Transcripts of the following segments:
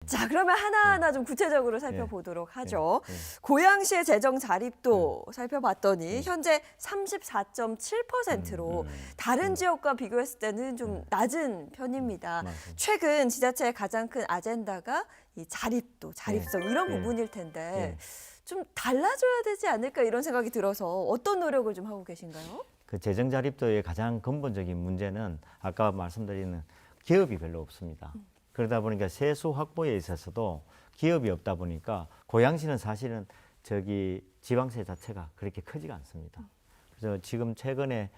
자, 그러면 하나하나 좀 구체적으로 살펴보도록 하죠. 네. 고양시의 재정 자립도 살펴봤더니 현재 34.7%로 다른 지역과 비교했을 때는 좀 낮은 편입니다. 맞습니다. 최근 지자체의 가장 큰 아젠다가 이 자립도, 자립성 이런 네. 부분일 텐데 네. 좀 달라져야 되지 않을까 이런 생각이 들어서 어떤 노력을 좀 하고 계신가요? 그 재정 자립도의 가장 근본적인 문제는 아까 말씀드리는 기업이 별로 없습니다. 그러다 보니까 세수 확보에 있어서도 기업이 없다 보니까 고양시는 사실은 저기 지방세 자체가 그렇게 크지가 않습니다. 그래서 지금 최근에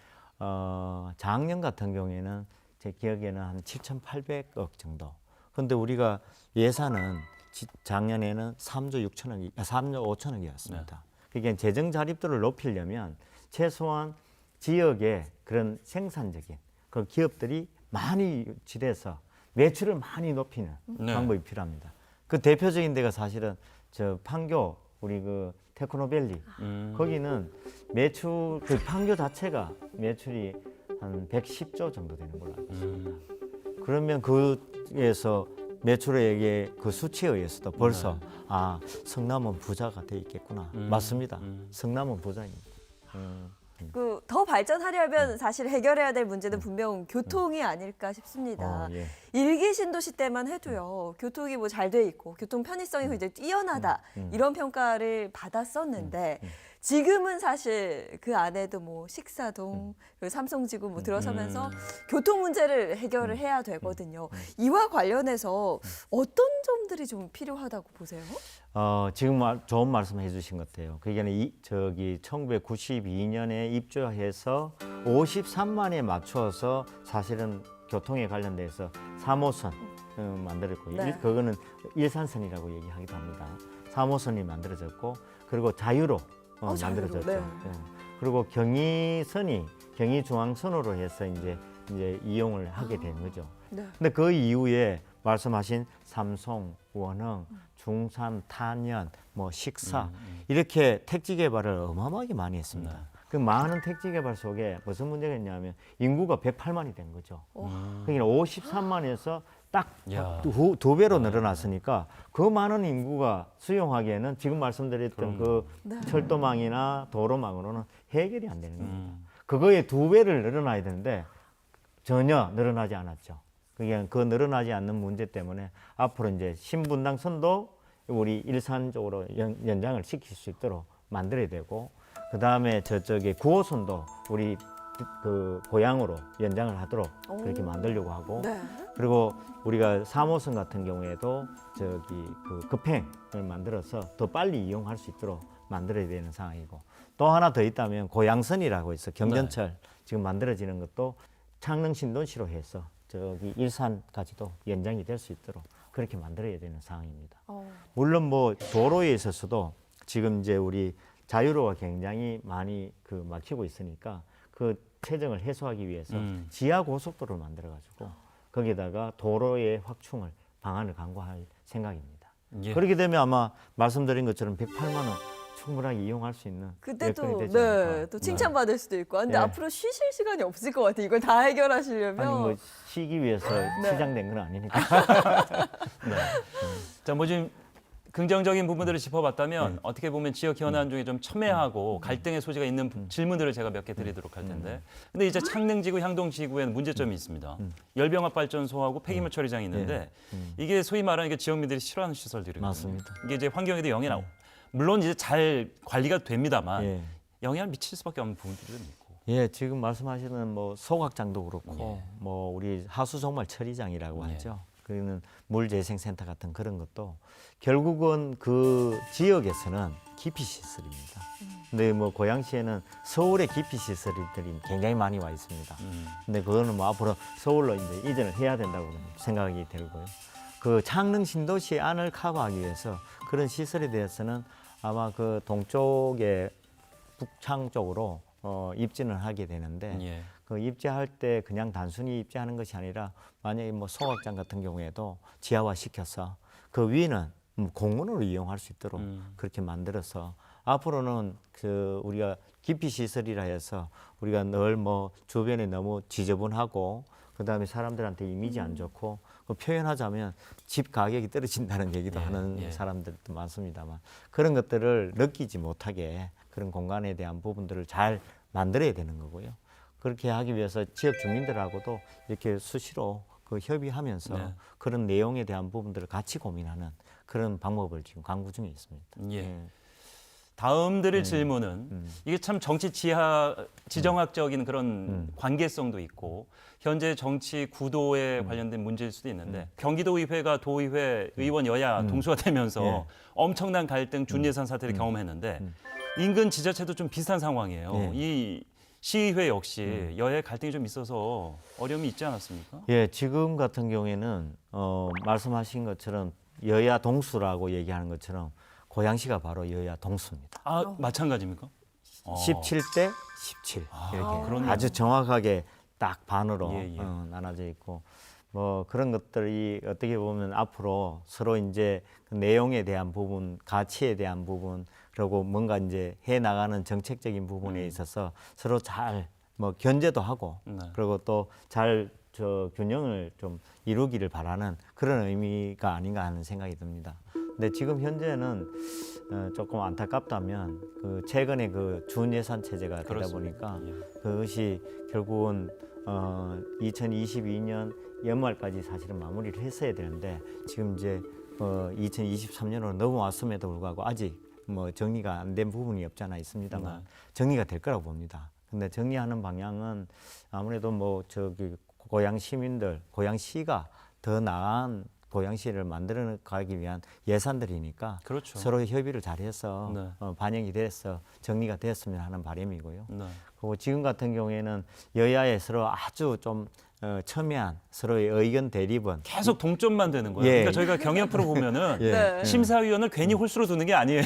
작년 같은 경우에는 제 기억에는 한 7,800억 정도. 근데 우리가 예산은 작년에는 3조 5천억이었습니다. 그러니까 재정 자립도를 높이려면 최소한 지역의 그런 생산적인 그런 기업들이 많이 유치돼서 매출을 많이 높이는 네. 방법이 필요합니다. 그 대표적인 데가 사실은 저 판교 우리 그 테크노밸리 거기는 매출 그 판교 자체가 매출이 한 110조 정도 되는 걸로 알고 있습니다. 그러면 그에서 매출액의 그 수치에 의해서도 벌써 아 성남은 부자가 돼 있겠구나. 맞습니다. 성남은 부자입니다. 그 더 발전하려면 사실 해결해야 될 문제는 분명 교통이 아닐까 싶습니다. 예. 일기 신도시 때만 해도요, 교통이 뭐 잘 돼 있고 교통 편의성이 굉장히 뛰어나다 이런 평가를 받았었는데 지금은 사실 그 안에도 뭐 식사동, 그 삼성지구 뭐 들어서면서 교통 문제를 해결을 해야 되거든요. 이와 관련해서 어떤 점들이 좀 필요하다고 보세요? 지금 좋은 말씀 해주신 것 같아요. 그게 저기 1992년에 입주해서 53만에 맞추어서 사실은 교통에 관련돼서 3호선 만들었고 네. 그거는 일산선이라고 얘기하기도 합니다. 3호선이 만들어졌고 그리고 자유로 자유로, 만들어졌죠. 네. 예. 그리고 경의선이 경의중앙선으로 해서 이제 이용을 하게 된 거죠. 네. 근데 그 이후에 말씀하신 삼성, 원흥, 중산, 탄현, 뭐 식사 이렇게 택지 개발을 어마어마하게 많이 했습니다. 그 많은 택지 개발 속에 무슨 문제가 있냐면 인구가 108만이 된 거죠. 그러니까 53만에서 딱 야. 두 배로 늘어났으니까 그 많은 인구가 수용하기에는 지금 말씀드렸던 그 철도망이나 도로망으로는 해결이 안 되는 겁니다. 그거의 두 배를 늘어나야 되는데 전혀 늘어나지 않았죠. 그게 그 늘어나지 않는 문제 때문에 앞으로 이제 신분당선도 우리 일산 쪽으로 연장을 시킬 수 있도록 만들어야 되고 그 다음에 저쪽에 9호선도 우리 그 고향으로 연장을 하도록 그렇게 만들려고 하고 네. 그리고 우리가 3호선 같은 경우에도 저기 그 급행을 만들어서 더 빨리 이용할 수 있도록 만들어야 되는 상황이고 또 하나 더 있다면 고양선이라고 해서 경전철 지금 만들어지는 것도 창릉 신도시로 해서 저기 일산까지도 연장이 될 수 있도록 그렇게 만들어야 되는 상황입니다. 물론 뭐 도로에 있어서도 지금 이제 우리 자유로가 굉장히 많이 그 막히고 있으니까 그 체증을 해소하기 위해서 지하 고속도로를 만들어 가지고 거기다가 도로의 확충을 방안을 강구할 생각입니다. 예. 그렇게 되면 아마 말씀드린 것처럼 108만 원 충분하게 이용할 수 있는 그때 여건이 또, 되지 네, 않을까. 또 칭찬받을 수도 있고. 근데 네. 앞으로 쉬실 시간이 없을 것 같아요. 이걸 다 해결하시려면. 아니 뭐 쉬기 위해서 시장된 건 아니니까. 자, 뭐 지금 긍정적인 부분들을 짚어봤다면 어떻게 보면 지역 현안 중에 좀 첨예하고 갈등의 소지가 있는 질문들을 제가 몇 개 드리도록 할 텐데 근데 이제 창릉지구, 향동지구에는 문제점이 있습니다. 열병합 발전소하고 폐기물 처리장이 있는데 이게 소위 말하는 게 지역민들이 싫어하는 시설들이거든요. 맞습니다. 이게 이제 환경에도 영향을 물론 이제 잘 관리가 됩니다만 예. 영향을 미칠 수밖에 없는 부분들이 좀 있고. 예, 지금 말씀하시는 뭐 소각장도 그렇고 뭐 우리 하수종말 처리장이라고 하죠. 그리고는 물재생센터 같은 그런 것도 결국은 그 지역에서는 기피 시설입니다. 근데 뭐 고양시에는 서울의 기피 시설들이 굉장히 많이 와 있습니다. 근데 그거는 뭐 앞으로 서울로 이제 이전을 해야 된다고 생각이 들고요. 그 창릉 신도시 안을 커버하기 위해서 그런 시설에 대해서는 아마 그 동쪽의 북창 쪽으로 입진을 하게 되는데 예. 그 입지할 때 그냥 단순히 입지하는 것이 아니라 만약에 뭐 소각장 같은 경우에도 지하화 시켜서 그 위는 공원으로 이용할 수 있도록 그렇게 만들어서 앞으로는 그 우리가 기피 시설이라 해서 우리가 늘 뭐 주변에 너무 지저분하고 그다음에 사람들한테 이미지 안 좋고 표현하자면 집 가격이 떨어진다는 얘기도 예, 하는 예. 사람들도 많습니다만 그런 것들을 느끼지 못하게 그런 공간에 대한 부분들을 잘 만들어야 되는 거고요. 그렇게 하기 위해서 지역 주민들하고도 이렇게 수시로 그 협의하면서 네. 그런 내용에 대한 부분들을 같이 고민하는 그런 방법을 지금 강구 중에 있습니다. 예. 다음 드릴 네. 질문은 이게 참 정치 지정학적인 그런 관계성도 있고 현재 정치 구도에 관련된 문제일 수도 있는데 경기도의회가 도의회 의원 여야 동수가 되면서 예. 엄청난 갈등 준예산 사태를 경험했는데 인근 지자체도 좀 비슷한 상황이에요. 예. 이 시의회 역시 여야의 갈등이 좀 있어서 어려움이 있지 않았습니까? 예, 지금 같은 경우에는 말씀하신 것처럼 여야 동수라고 얘기하는 것처럼 고양시가 바로 여야 동수입니다. 아 마찬가지입니까? 17대 17 이렇게 그러네요. 아주 정확하게 딱 반으로 예, 예. 나눠져 있고 뭐 그런 것들이 어떻게 보면 앞으로 서로 이제 그 내용에 대한 부분, 가치에 대한 부분 그리고 뭔가 이제 해 나가는 정책적인 부분에 있어서 서로 잘 뭐 견제도 하고 네. 그리고 또 잘 균형을 좀 이루기를 바라는 그런 의미가 아닌가 하는 생각이 듭니다. 근데 지금 현재는 조금 안타깝다면 그 최근에 그 준예산 체제가 되다 그렇습니다. 보니까 예. 그것이 결국은 2022년 연말까지 사실은 마무리를 했어야 되는데 지금 이제 2023년으로 넘어왔음에도 불구하고 아직 뭐 정리가 안 된 부분이 없지 않아 있습니다만 네. 정리가 될 거라고 봅니다. 근데 정리하는 방향은 아무래도 뭐 저기 고양 시민들, 고양시가 더 나은 고양시를 만들어 가기 위한 예산들이니까 그렇죠. 서로 협의를 잘해서 네. 반영이 돼서 정리가 되었으면 하는 바람이고요. 네. 그리고 지금 같은 경우에는 여야에 서로 아주 좀 첨예한 서로의 의견 대립은 계속 동점만 되는 거예요. 예. 그러니까 저희가 경연 프로 보면은 예. 네. 심사위원을 괜히 홀수로 두는 게 아니에요.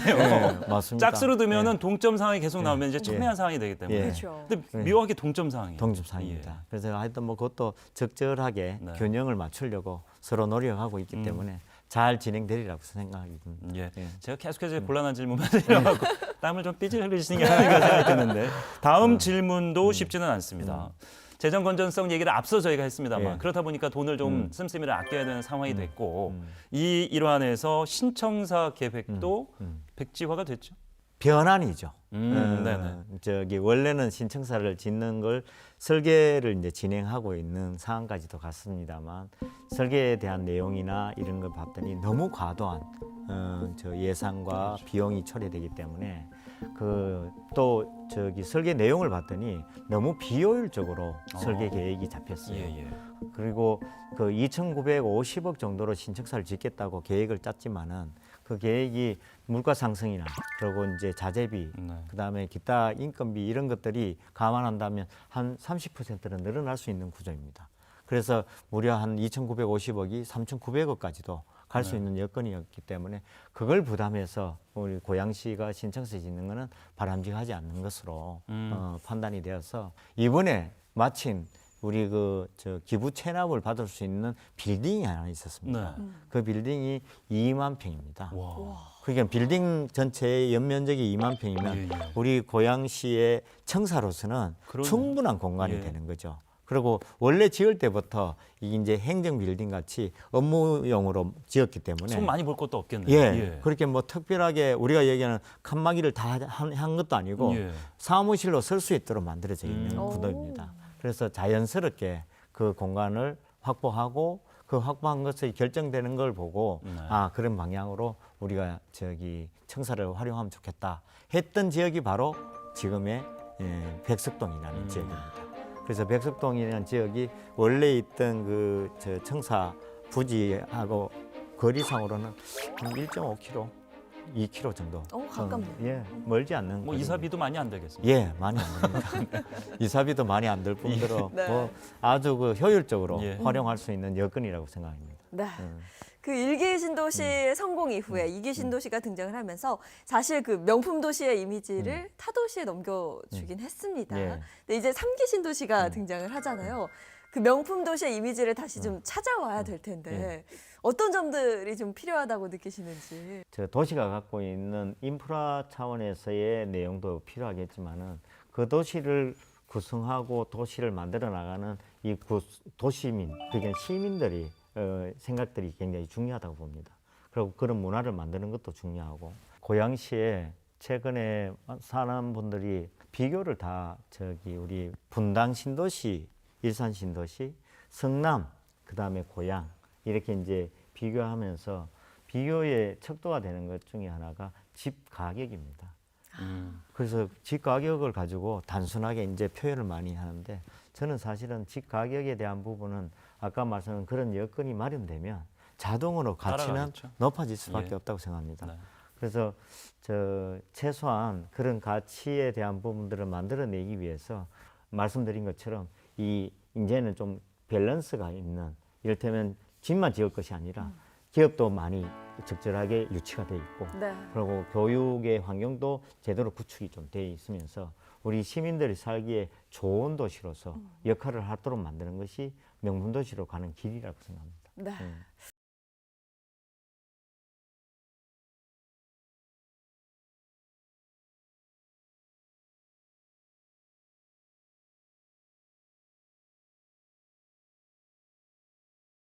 맞습니다. 짝수로 두면은 동점 상황이 계속 나오면 이제 첨예한 상황이 되기 때문에. 예. 그렇죠. 근데 묘하게 동점 상황이에요. 동점상입니다. 그래서 하여튼 뭐 그것도 적절하게 네. 균형을 맞추려고 서로 노력하고 있기 때문에 잘 진행되리라고 생각이 듭니다. 예. 예. 제가 계속해서 곤란한 질문만 드려갖고 땀을 좀 삐질 흘리시는 게 아닌가 생각이 드는데 다음 질문도 쉽지는 않습니다. 재정 건전성 얘기를 앞서 저희가 했습니다만 예. 그렇다 보니까 돈을 좀 씀씀이를 아껴야 되는 상황이 됐고 이 일환에서 신청사 계획도 백지화가 됐죠. 변환이죠. 네네. 저기 원래는 신청사를 짓는 걸 설계를 이제 진행하고 있는 상황까지도 갔습니다만 설계에 대한 내용이나 이런 걸 봤더니 너무 과도한 저 예산과 비용이 처리되기 때문에 그 또 저기 설계 내용을 봤더니 너무 비효율적으로 설계 계획이 잡혔어요. 예. 그리고 그 2,950억 정도로 신청사를 짓겠다고 계획을 짰지만은 그 계획이 물가 상승이나 그리고 이제 자재비, 네. 그다음에 기타 인건비 이런 것들이 감안한다면 한 30%는 늘어날 수 있는 구조입니다. 그래서 무려 한 2,950억이 3,900억까지도 갈 수 있는 여건이었기 때문에 그걸 부담해서 우리 고양시가 신청서 짓는 것은 바람직하지 않는 것으로 판단이 되어서 이번에 마침 우리 그 저 기부 체납을 받을 수 있는 빌딩이 하나 있었습니다. 그 빌딩이 2만 평입니다. 와. 그러니까 빌딩 전체의 연면적이 2만 평이면 예, 예. 우리 고양시의 청사로서는 그러네요. 충분한 공간이 예. 되는 거죠. 그리고 원래 지을 때부터 이게 이제 행정 빌딩 같이 업무용으로 지었기 때문에 손 많이 볼 것도 없겠네요. 예, 그렇게 뭐 특별하게 우리가 얘기하는 칸막이를 다 한 것도 아니고 예. 사무실로 쓸 수 있도록 만들어져 있는 오. 구도입니다. 그래서 자연스럽게 그 공간을 확보하고 그 확보한 것이 결정되는 걸 보고 네. 아 그런 방향으로 우리가 저기 청사를 활용하면 좋겠다 했던 지역이 바로 지금의 백석동이라는 지역입니다. 그래서 백석동이라는 지역이 원래 있던 그 저 청사 부지하고 거리상으로는 한 1.5km, 2km 정도. 가깝네요. 예, 멀지 않는. 뭐 거리입니다. 이사비도 많이 안 되겠습니다. 예, 많이 안 됩니다. 이사비도 많이 안 들 뿐더러 네. 뭐 아주 그 효율적으로 예. 활용할 수 있는 여건이라고 생각합니다. 네. 그 1기 신도시의 음. 성공 이후에 2기 신도시가 등장을 하면서 사실 그 명품 도시의 이미지를 타 도시에 넘겨주긴 했습니다. 예. 근데 이제 3기 신도시가 등장을 하잖아요. 그 명품 도시의 이미지를 다시 좀 찾아와야 될 텐데 어떤 점들이 좀 필요하다고 느끼시는지. 저 도시가 갖고 있는 인프라 차원에서의 내용도 필요하겠지만은 그 도시를 구성하고 도시를 만들어 나가는 이 도시민, 그러니까 시민들이 생각들이 굉장히 중요하다고 봅니다. 그리고 그런 문화를 만드는 것도 중요하고 고양시에 최근에 사는 분들이 비교를 다 저기 우리 분당 신도시, 일산 신도시, 성남, 그다음에 고양 이렇게 이제 비교하면서 비교의 척도가 되는 것 중에 하나가 집 가격입니다. 그래서 집 가격을 가지고 단순하게 이제 표현을 많이 하는데 저는 사실은 집 가격에 대한 부분은 아까 말씀한 그런 여건이 마련되면 자동으로 가치는 따라가겠죠. 높아질 수밖에 예. 없다고 생각합니다. 네. 그래서 최소한 그런 가치에 대한 부분들을 만들어내기 위해서 말씀드린 것처럼 이제는 좀 밸런스가 있는 이를테면 집만 지을 것이 아니라 기업도 많이 적절하게 유치가 돼 있고 네. 그리고 교육의 환경도 제대로 구축이 좀 돼 있으면서 우리 시민들이 살기에 좋은 도시로서 역할을 하도록 만드는 것이 명품 도시로 가는 길이라고 생각합니다. 네.